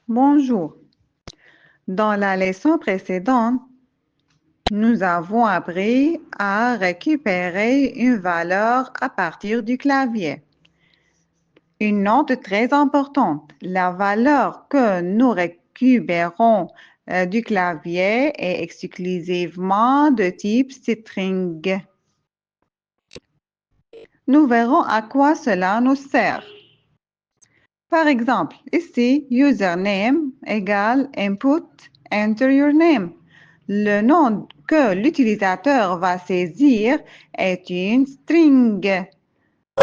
Bonjour. Dans la leçon précédente, nous avons appris à récupérer une valeur à partir du clavier. Une note très importante, la valeur que nous récupérons du clavier est exclusivement de type string. Nous verrons à quoi cela nous sert. Par exemple, ici, username égale input, enter your name. Le nom que l'utilisateur va saisir est une string.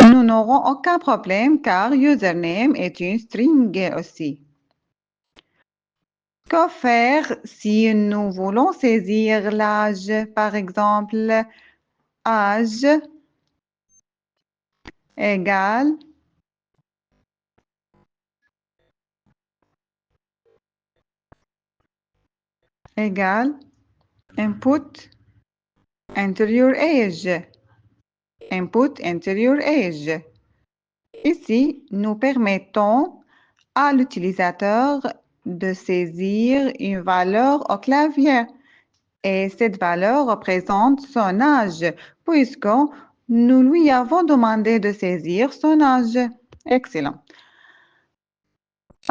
Nous n'aurons aucun problème car username est une string aussi. Que faire si nous voulons saisir l'âge? Par exemple, âge égale input, enter your age. Input, enter your age. Ici, nous permettons à l'utilisateur de saisir une valeur au clavier et cette valeur représente son âge puisque nous lui avons demandé de saisir son âge. Excellent.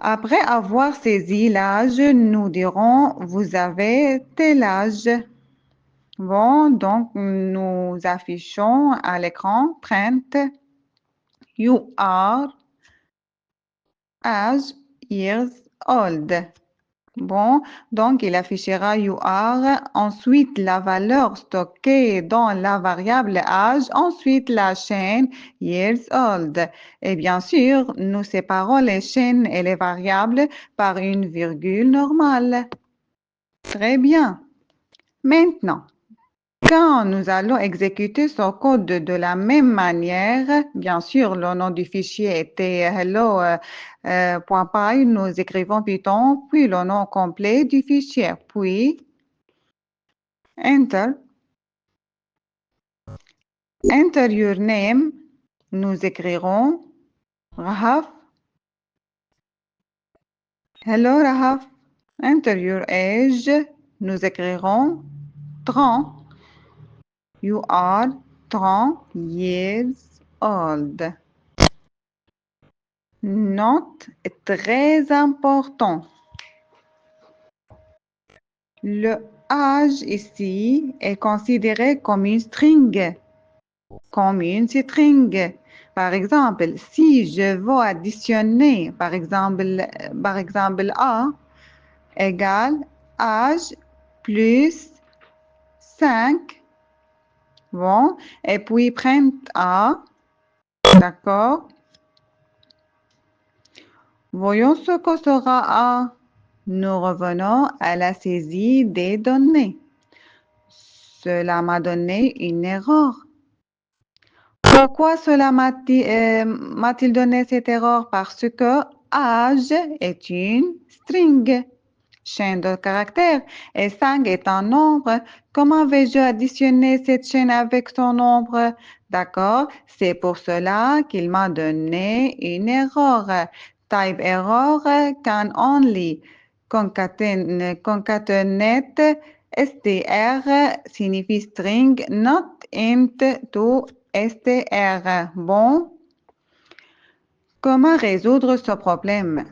Après avoir saisi l'âge, nous dirons « vous avez tel âge ». Bon, donc nous affichons à l'écran « print you are age years old ». Bon, donc il affichera you are, ensuite la valeur stockée dans la variable âge, ensuite la chaîne years old. Et bien sûr, nous séparons les chaînes et les variables par une virgule normale. Très bien. Maintenant, quand nous allons exécuter ce code de la même manière, bien sûr, le nom du fichier était hello.py, nous écrivons Python, puis le nom complet du fichier, puis Enter. Enter your name, nous écrirons Rahaf. Hello Rahaf. Enter your age, nous écrirons 30. You are 30 years old. Note très important. Le âge ici est considéré comme une string. Par exemple, si je veux additionner, par exemple, A égale âge plus 5. Bon, et puis print A, d'accord? Voyons ce que sera A. Nous revenons à la saisie des données. Cela m'a donné une erreur. Pourquoi cela m'a-t-il donné cette erreur? Parce que âge est une string, chaîne de caractères, et 5 est un nombre. Comment vais-je additionner cette chaîne avec son nombre? D'accord, c'est pour cela qu'il m'a donné une erreur. Type error can only concatenate str signifie string, not int to str. Bon, comment résoudre ce problème?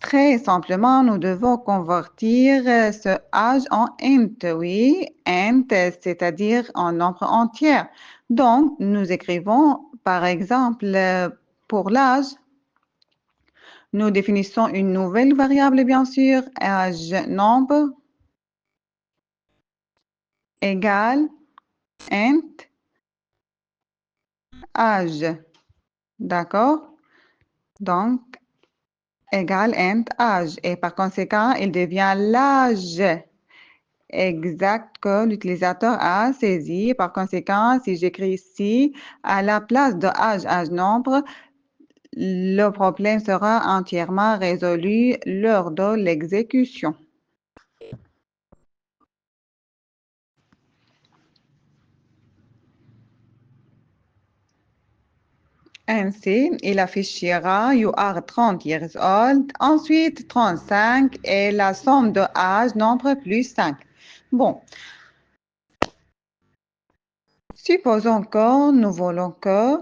Très simplement, nous devons convertir ce âge en int. Oui, int, c'est-à-dire en nombre entier. Donc, nous écrivons, par exemple, pour l'âge, nous définissons une nouvelle variable, bien sûr, âge nombre égale int âge. D'accord? Donc, égale int âge. Et par conséquent, il devient l'âge exact que l'utilisateur a saisi. Par conséquent, si j'écris ici, à la place de âge nombre, le problème sera entièrement résolu lors de l'exécution. Ainsi, il affichera You are 30 years old, ensuite 35 et la somme de âge nombre plus 5. Bon, supposons que nous voulons que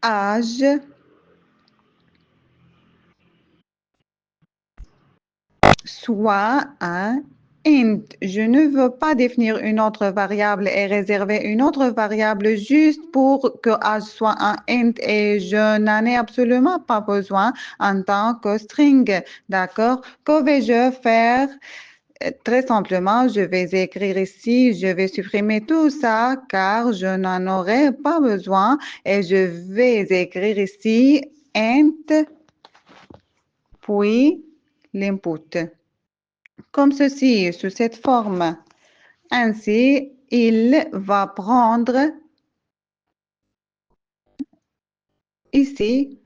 âge soit un int. Je ne veux pas définir une autre variable et réserver une autre variable juste pour que âge soit un int et je n'en ai absolument pas besoin en tant que string. D'accord? Que vais-je faire? Très simplement, je vais écrire ici, je vais supprimer tout ça car je n'en aurai pas besoin et je vais écrire ici int puis l'input. Comme ceci, sous cette forme. Ainsi, il va prendre ici,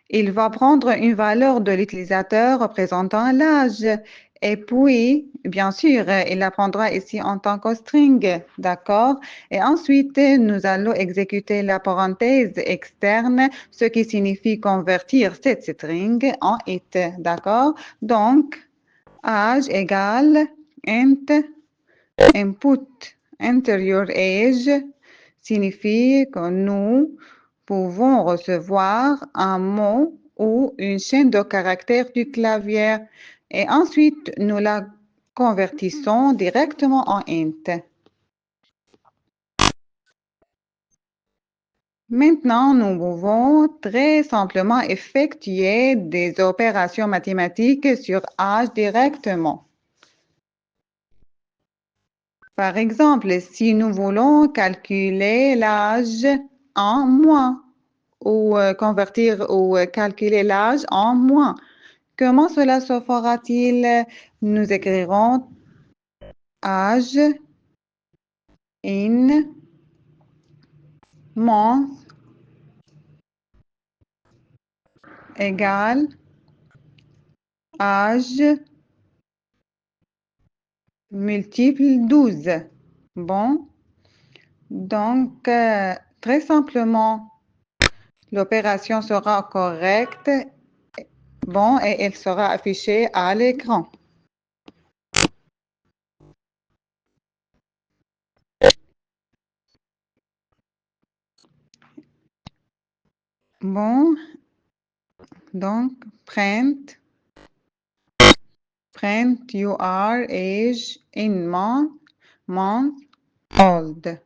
il va prendre une valeur de l'utilisateur représentant l'âge. Et puis, bien sûr, il la prendra ici en tant que string, d'accord? Et ensuite, nous allons exécuter la parenthèse externe, ce qui signifie convertir cette string en it, d'accord? Donc, âge égale int input enter your age signifie que nous pouvons recevoir un mot ou une chaîne de caractères du clavier et ensuite nous la convertissons directement en int. Maintenant, nous pouvons très simplement effectuer des opérations mathématiques sur âge directement. Par exemple, si nous voulons calculer l'âge en mois ou convertir ou calculer l'âge en mois, comment cela se fera-t-il? Nous écrirons âge in month égale âge multiple 12. Bon, donc très simplement, l'opération sera correcte. Bon, et elle sera affichée à l'écran. Bon, donc print you are age in month old.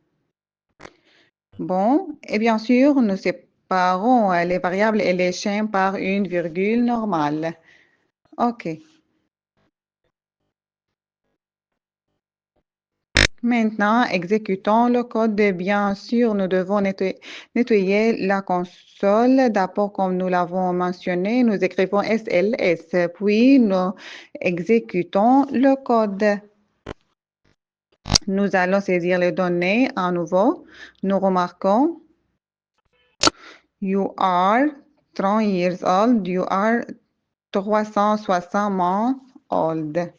Bon, et bien sûr, nous séparons les variables et les chaînes par une virgule normale. OK. Maintenant, exécutons le code. Bien sûr, nous devons nettoyer la console. D'abord, comme nous l'avons mentionné, nous écrivons SLS, puis nous exécutons le code. Nous allons saisir les données à nouveau. Nous remarquons You are 30 years old. You are 360 months old.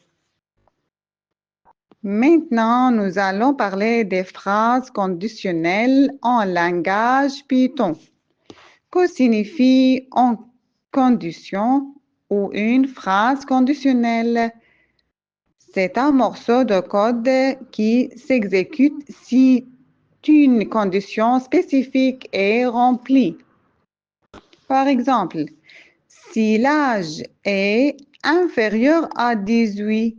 Maintenant, nous allons parler des phrases conditionnelles en langage Python. Que signifie en condition ou une phrase conditionnelle? C'est un morceau de code qui s'exécute si une condition spécifique est remplie. Par exemple, si l'âge est inférieur à 18,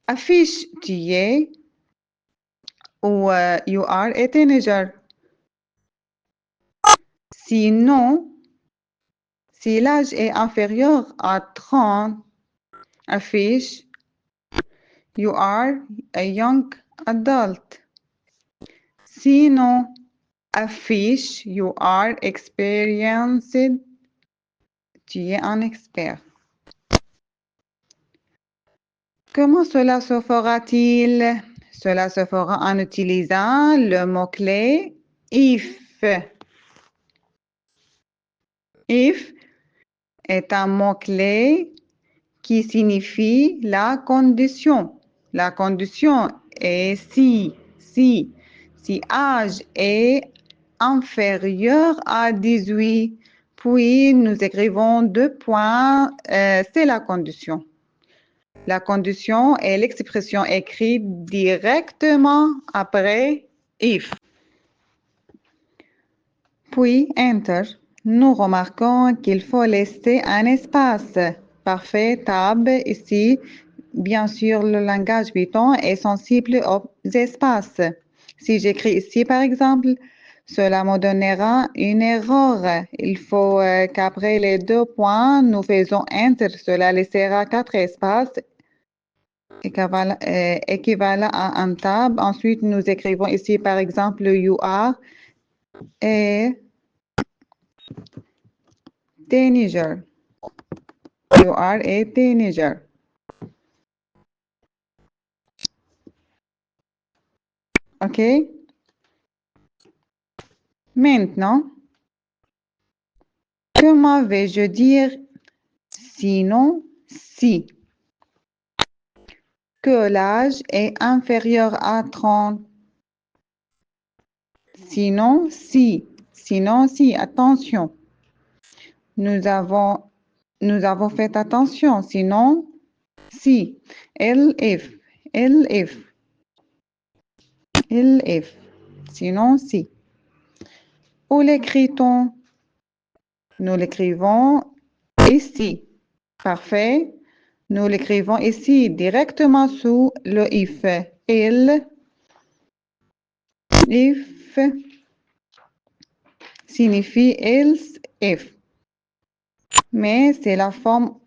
affiche tu es ou you are a teenager. Sinon, si l'âge est inférieur à 30, affiche you are a young adult. Sinon, affiche you are experienced. Tu es un expert. Comment cela se fera-t-il? Cela se fera en utilisant le mot-clé if. If est un mot-clé qui signifie la condition. La condition est si âge est inférieur à 18. Puis, nous écrivons 2 points. C'est la condition. La condition est l'expression écrite directement après if. Puis, enter. Nous remarquons qu'il faut laisser un espace. Parfait, tab, ici. Bien sûr, le langage Python est sensible aux espaces. Si j'écris ici, par exemple, cela me donnera une erreur. Il faut qu'après les 2 points, nous faisons enter. Cela laissera 4 espaces équivalent à un tab. Ensuite, nous écrivons ici, par exemple, you are et teenager. You are a teenager. OK? Maintenant, comment vais-je dire sinon si que l'âge est inférieur à 30? Sinon si, attention. Nous avons fait attention. Sinon, si. If. Sinon, si. Où l'écrit-on? Nous l'écrivons ici. Parfait. Nous l'écrivons ici, directement sous le if. If signifie else if. Mais c'est la forme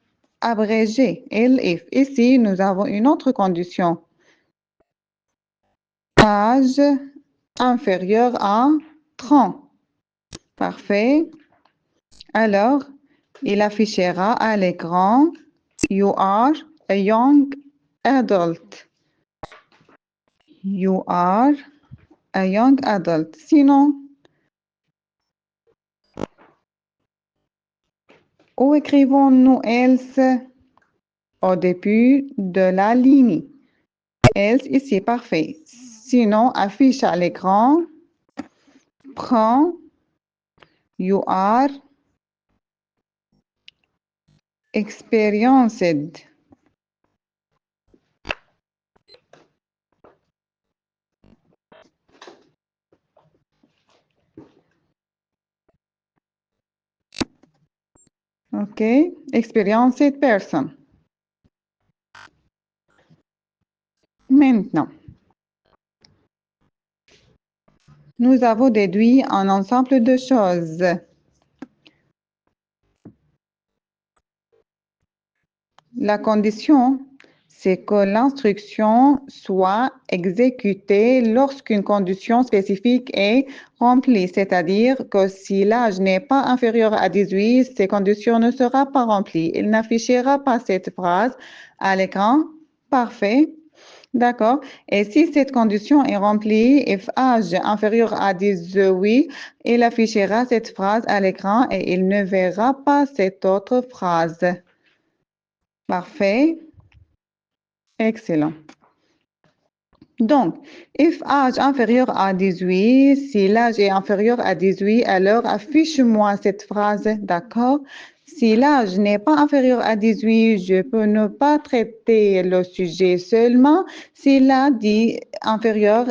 abrégée, if. Ici, nous avons une autre condition. Âge inférieur à 30. Parfait. Alors, il affichera à l'écran You are a young adult. You are a young adult. Sinon, où écrivons-nous else? Au début de la ligne. Else ici, parfait. Sinon, affiche à l'écran. Prends You are experienced. OK, experienced person. Maintenant, nous avons déduit un ensemble de choses. La condition, c'est que l'instruction soit exécutée lorsqu'une condition spécifique est remplie, c'est-à-dire que si l'âge n'est pas inférieur à 18, cette condition ne sera pas remplie. Il n'affichera pas cette phrase à l'écran. Parfait. D'accord. Et si cette condition est remplie, if âge inférieur à 18, il affichera cette phrase à l'écran et il ne verra pas cette autre phrase. Parfait. Excellent. Donc, if âge inférieur à 18, si l'âge est inférieur à 18, alors affiche-moi cette phrase, d'accord? Si l'âge n'est pas inférieur à 18, je peux ne pas traiter le sujet seulement. Si l'âge dit inférieur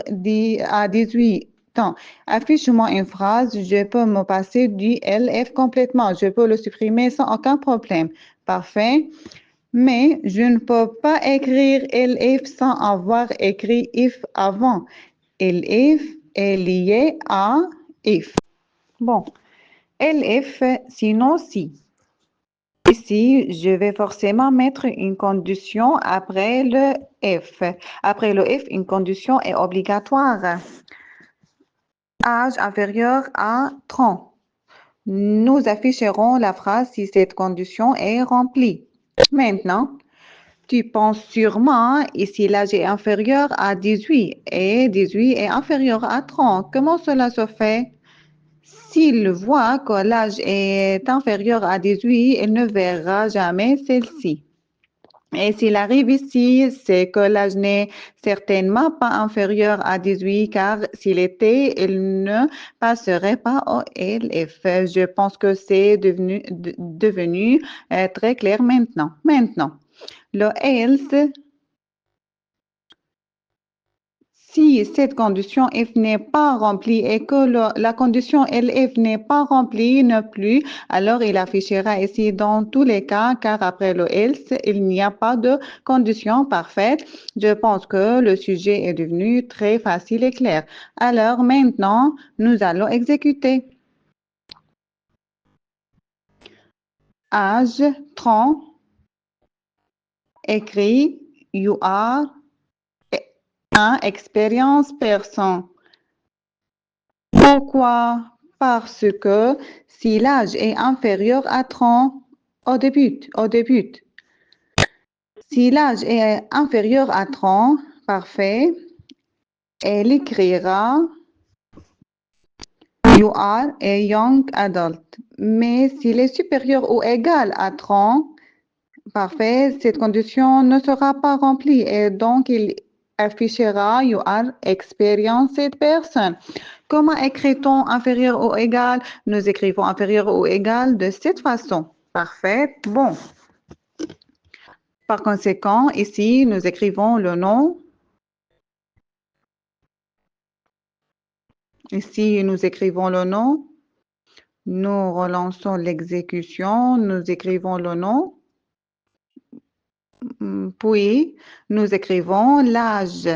à 18, donc, affiche-moi une phrase, je peux me passer du LF complètement. Je peux le supprimer sans aucun problème. Parfait. Mais je ne peux pas écrire elif sans avoir écrit if avant. Elif est lié à if. Bon, elif, sinon si. Ici, je vais forcément mettre une condition après le if. Après le if, une condition est obligatoire. Âge inférieur à 30. Nous afficherons la phrase si cette condition est remplie. Maintenant, tu penses sûrement, ici l'âge est inférieur à 18 et 18 est inférieur à 30. Comment cela se fait? S'il voit que l'âge est inférieur à 18, il ne verra jamais celle-ci. Et s'il arrive ici, c'est que l'âge n'est certainement pas inférieur à 18, car s'il était, il ne passerait pas au LF. Je pense que c'est devenu très clair maintenant. Maintenant, le else, si cette condition F n'est pas remplie et que la condition LF n'est pas remplie non plus, alors il affichera ici dans tous les cas, car après le else, il n'y a pas de condition parfaite. Je pense que le sujet est devenu très facile et clair. Alors maintenant, nous allons exécuter. Âge 30, écrit you are, expérience personne. Pourquoi? Parce que si l'âge est inférieur à 30 au début. Si l'âge est inférieur à 30, parfait, elle écrira You are a young adult. Mais s'il est supérieur ou égal à 30, parfait, cette condition ne sera pas remplie et donc il affichera You are experienced person. Comment écrit-on inférieur ou égal? Nous écrivons inférieur ou égal de cette façon. Parfait. Bon. Par conséquent, ici, nous écrivons le nom. Ici, nous écrivons le nom. Nous relançons l'exécution. Nous écrivons le nom. Puis, nous écrivons l'âge.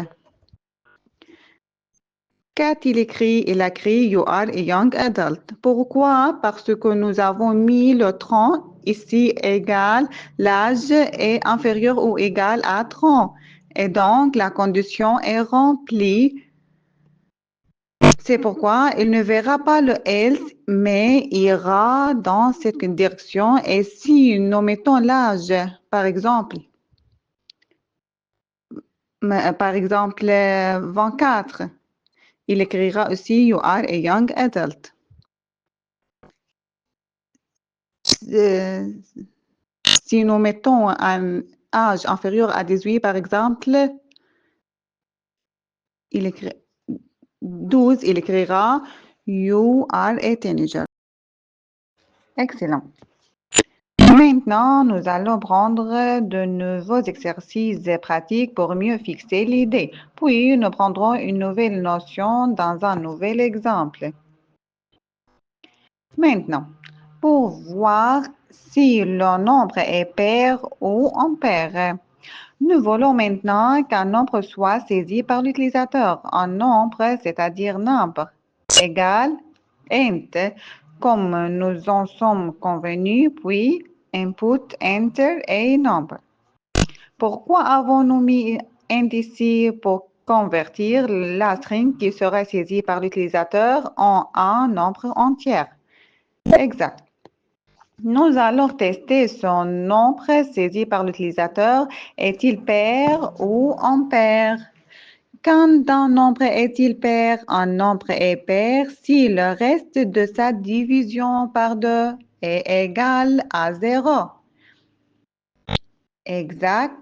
Qu'a-t-il écrit? Il a écrit You are a young adult. Pourquoi? Parce que nous avons mis le 30 ici égal, l'âge est inférieur ou égal à 30. Et donc, la condition est remplie. C'est pourquoi il ne verra pas le else, mais ira dans cette direction. Et si nous mettons l'âge, par exemple, 24, il écrira aussi You are a young adult. Si nous mettons un âge inférieur à 18, par exemple, 12, il écrira You are a teenager. Excellent. Maintenant, nous allons prendre de nouveaux exercices pratiques pour mieux fixer l'idée. Puis, nous prendrons une nouvelle notion dans un nouvel exemple. Maintenant, pour voir si le nombre est pair ou impair, nous voulons maintenant qu'un nombre soit saisi par l'utilisateur. Un nombre, c'est-à-dire nombre, égal int, comme nous en sommes convenus, puis input, enter et number. Pourquoi avons-nous mis int ici? Pour convertir la string qui sera saisie par l'utilisateur en un nombre entier. Exact. Nous allons tester son nombre saisi par l'utilisateur. Est-il pair ou impair? Quand un nombre est-il pair? Un nombre est pair si le reste de sa division par 2 est égal à 0. Exact.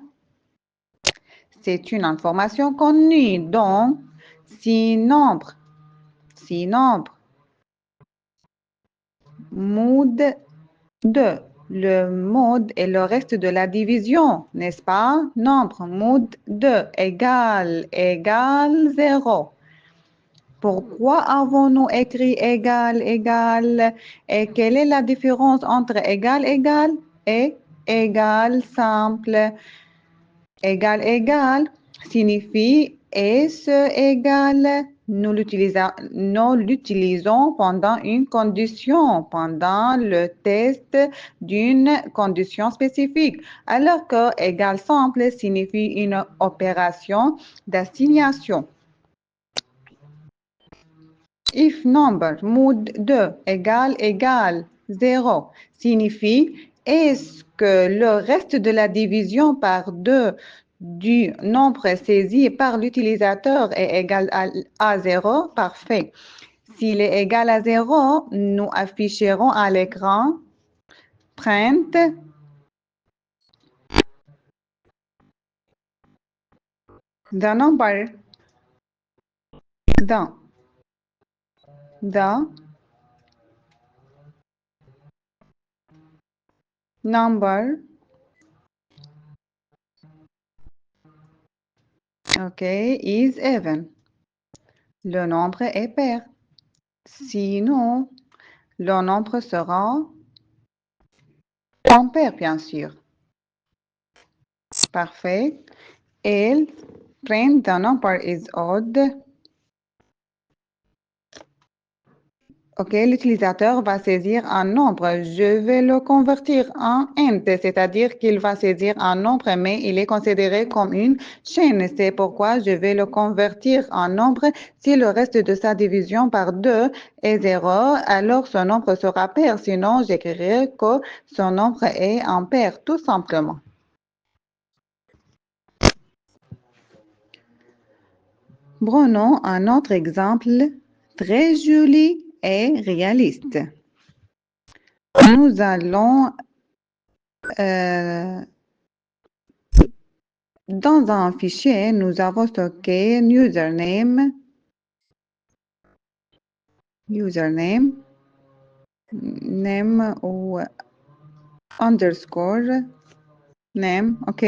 C'est une information connue. Donc, si nombre mod 2. Le mode est le reste de la division, n'est-ce pas? Nombre mod 2 égale 0. Pourquoi avons-nous écrit égal et quelle est la différence entre égal et égal simple? Égal signifie est-ce égal? Nous l'utilisons pendant une condition, pendant le test d'une condition spécifique, alors que égal simple signifie une opération d'assignation. If number mod 2 égale 0 signifie est-ce que le reste de la division par 2 du nombre saisi par l'utilisateur est égal à 0? Parfait. S'il est égal à 0, nous afficherons à l'écran print The number. The number. Okay, is even. Le nombre est pair. Sinon, le nombre sera impair, bien sûr. Parfait. Elle print the number is odd. Ok, l'utilisateur va saisir un nombre. Je vais le convertir en int, c'est-à-dire qu'il va saisir un nombre, mais il est considéré comme une chaîne. C'est pourquoi je vais le convertir en nombre. Si le reste de sa division par 2 est 0, alors ce nombre sera pair. Sinon, j'écrirai que son nombre est impair, tout simplement. Prenons un autre exemple très joli et réaliste. Nous allons dans un fichier, nous avons stocké username, name ou underscore, name, ok,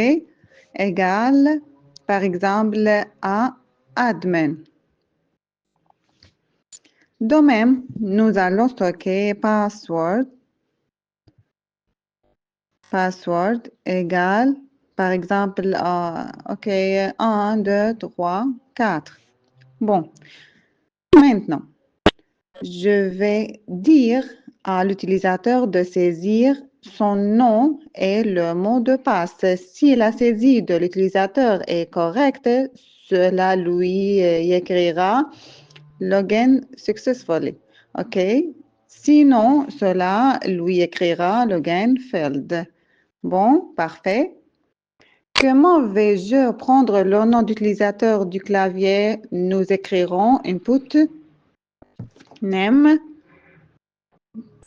égale, par exemple, à admin. De même, nous allons stocker password égale, par exemple, ok, 1, 2, 3, 4. Bon, maintenant, je vais dire à l'utilisateur de saisir son nom et le mot de passe. Si la saisie de l'utilisateur est correcte, cela lui écrira login successfully. OK? Sinon, cela lui écrira login failed. Bon, parfait. Comment vais-je prendre le nom d'utilisateur du clavier? Nous écrirons input name.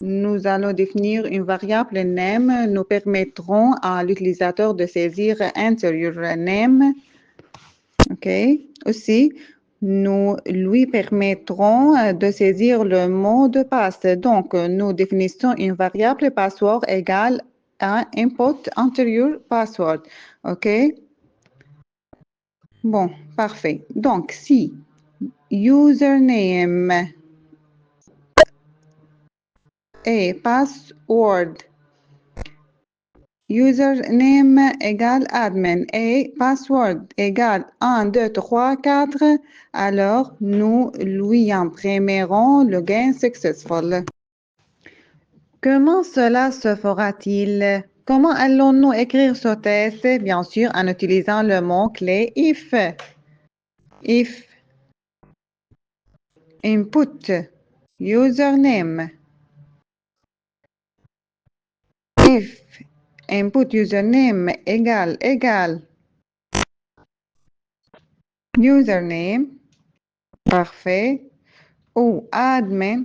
Nous allons définir une variable name. Nous permettrons à l'utilisateur de saisir enter your name. OK. Aussi, nous lui permettrons de saisir le mot de passe. Donc, nous définissons une variable password égale à input enter your password. OK. Bon, parfait. Donc, si username et password, username égale admin et password égale 1, 2, 3, 4, alors nous lui imprimerons le gain successful. Comment cela se fera-t-il? Comment allons-nous écrire ce test? Bien sûr, en utilisant le mot-clé if. If input username. If input username égale username, parfait, ou admin.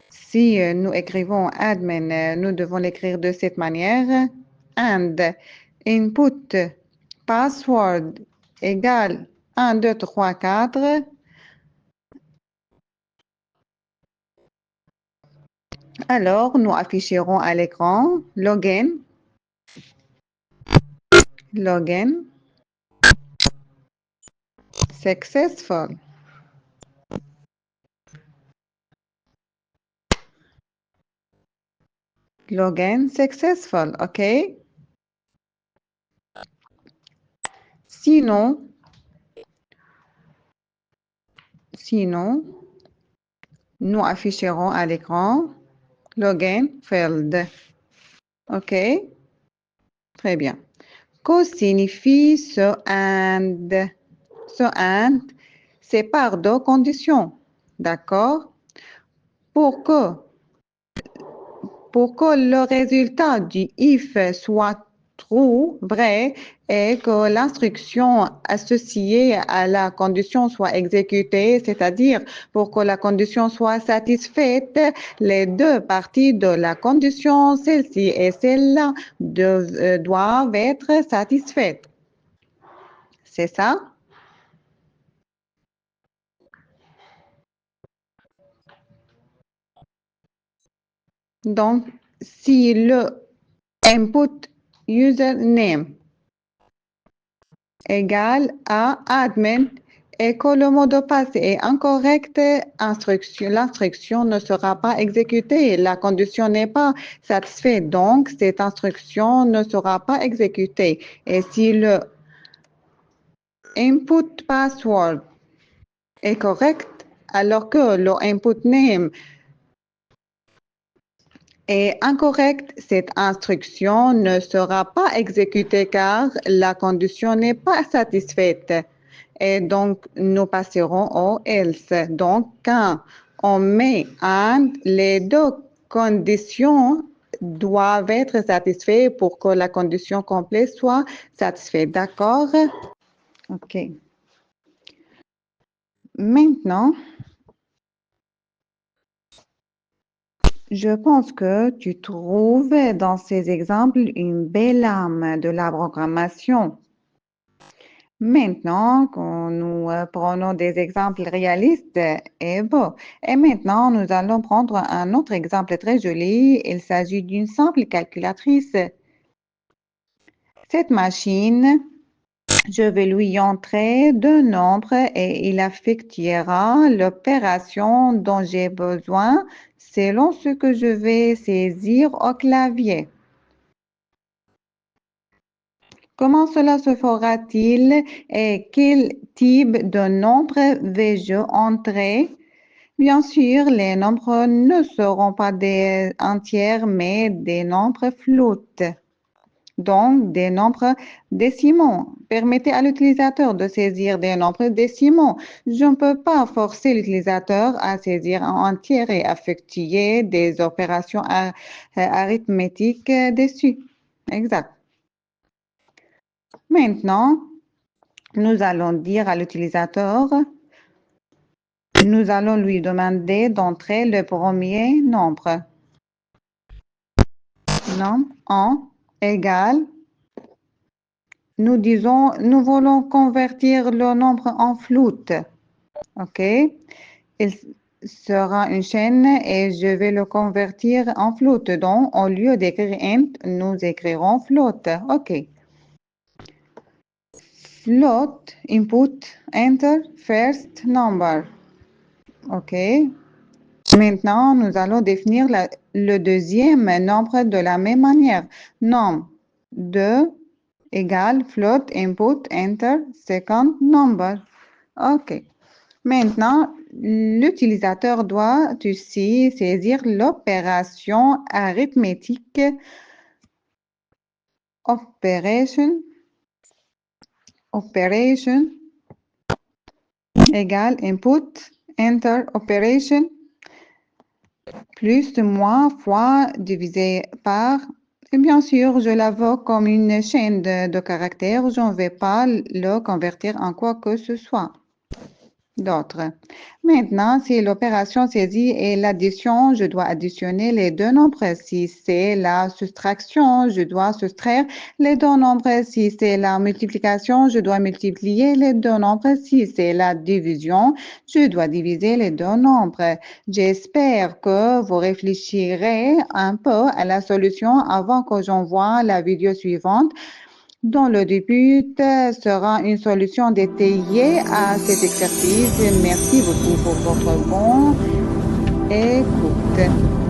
Si nous écrivons admin, nous devons l'écrire de cette manière. And input password égale 1, 2, 3, 4. Alors, nous afficherons à l'écran login, successful. Login successful, OK? Sinon, nous afficherons à l'écran login failed. OK? Très bien. Que signifie ce and? Ce and, c'est par deux conditions. D'accord? Pour que le résultat du if soit true, vrai, et que l'instruction associée à la condition soit exécutée, c'est-à-dire pour que la condition soit satisfaite, les deux parties de la condition, celle-ci et celle-là, doivent être satisfaites. C'est ça? Donc, si le input username égale à admin et que le mot de passe est incorrect, l'instruction ne sera pas exécutée. La condition n'est pas satisfaite, donc cette instruction ne sera pas exécutée. Et si le input password est correct, alors que le input name est incorrect, cette instruction ne sera pas exécutée car la condition n'est pas satisfaite. Et donc, nous passerons au else. Donc, quand on met les deux conditions doivent être satisfaites pour que la condition complète soit satisfaite. D'accord? OK. Maintenant, je pense que tu trouves dans ces exemples une belle âme de la programmation. Maintenant, quand nous prenons des exemples réalistes, et maintenant, nous allons prendre un autre exemple très joli. Il s'agit d'une simple calculatrice. Cette machine, je vais lui entrer deux nombres et il effectuera l'opération dont j'ai besoin selon ce que je vais saisir au clavier. Comment cela se fera-t-il et quel type de nombre vais-je entrer? Bien sûr, les nombres ne seront pas des entiers, mais des nombres flous. Donc, des nombres décimaux. Permettez à l'utilisateur de saisir des nombres décimaux. Je ne peux pas forcer l'utilisateur à saisir un entier et effectuer des opérations arithmétiques dessus. Exact. Maintenant, nous allons dire à l'utilisateur, nous allons lui demander d'entrer le premier nombre. Nombre 1 égale, nous disons, nous voulons convertir le nombre en float. OK? Il sera une chaîne et je vais le convertir en float. Donc, au lieu d'écrire int, nous écrirons float. OK. Float, input, enter, first number. OK. Maintenant, nous allons définir le deuxième nombre de la même manière. Nom 2 égale float, input, enter, second number. OK. Maintenant, l'utilisateur doit aussi saisir l'opération arithmétique operation égale input, enter, operation plus de moins fois divisé par, et bien sûr, je l'invoque comme une chaîne de caractères. Je ne vais pas le convertir en quoi que ce soit d'autre. Maintenant, si l'opération saisie est l'addition, je dois additionner les deux nombres. Si c'est la soustraction, je dois soustraire les deux nombres. Si c'est la multiplication, je dois multiplier les deux nombres. Si c'est la division, je dois diviser les deux nombres. J'espère que vous réfléchirez un peu à la solution avant que j'envoie la vidéo suivante, dont le début sera une solution détaillée à cet exercice. Merci beaucoup pour votre bon écoute.